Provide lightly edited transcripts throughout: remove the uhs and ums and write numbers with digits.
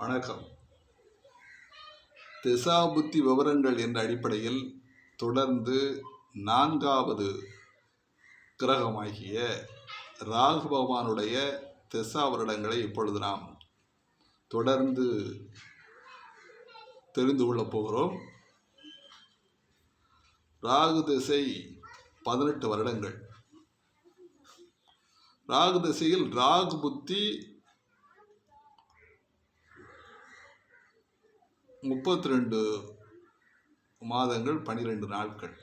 வணக்கம். திசாபுத்தி விவரங்கள் என்ற அடிப்படையில் தொடர்ந்து 4வது கிரகமாகிய ராகு பகவானுடைய திசா வருடங்களை இப்பொழுது நாம் தொடர்ந்து தெரிந்து கொள்ளப் போகிறோம். ராகு திசை 18 வருடங்கள். ராகு திசையில் ராகு புத்தி 32 மாதங்கள் 12 நாட்கள்.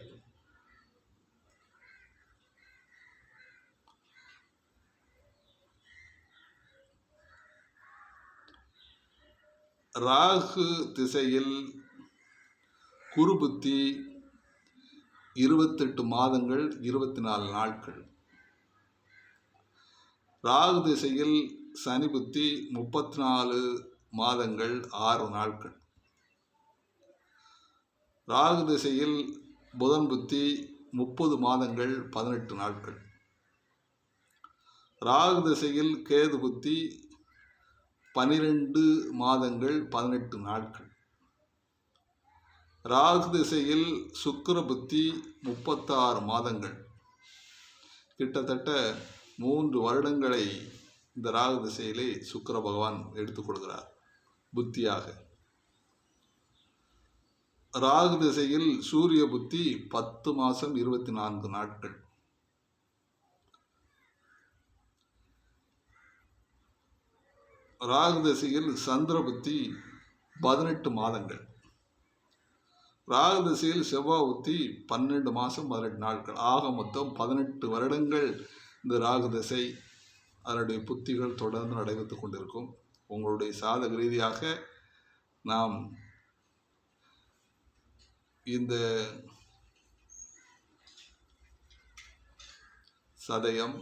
ராகு திசையில் குரு புத்தி 28 மாதங்கள் 24 நாட்கள். ராகு திசையில் சனி புத்தி 34 மாதங்கள் 6 நாட்கள். ராகு திசையில் புதன் புத்தி 30 மாதங்கள் 18 நாட்கள். ராகு திசையில் கேது புத்தி 12 மாதங்கள் 18 நாட்கள். ராகு திசையில் சுக்கிர புத்தி 36 மாதங்கள். கிட்டத்தட்ட 3 வருடங்களை இந்த ராகு திசையிலே சுக்கிர பகவான் எடுத்துக்கொள்கிறார் புத்தியாக. ராகு திசையில் சூரிய புத்தி 10 மாதம் 24 நாட்கள். ராகு திசையில் சந்திர புத்தி 18 மாதங்கள். ராகு திசையில் செவ்வாய் புத்தி 12 மாதம் 18 நாட்கள். ஆக மொத்தம் 18 வருடங்கள் இந்த ராகு திசை அதனுடைய புத்திகள் தொடர்ந்து நடைபெற்றுக் கொண்டிருக்கும். உங்களுடைய சாதக ரீதியாக நாம் இந்த சதயம்,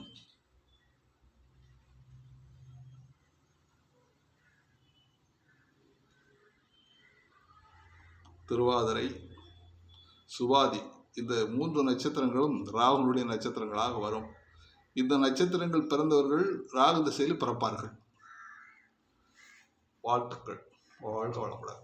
திருவாதிரை, சுவாதி இந்த 3 நட்சத்திரங்களும் ராகுனுடைய நட்சத்திரங்களாக வரும். இந்த நட்சத்திரங்கள் பிறந்தவர்கள் ராகு திசையில் பிறப்பார்கள். வாழ்த்துக்கள். வாழ்க வளமுடன்.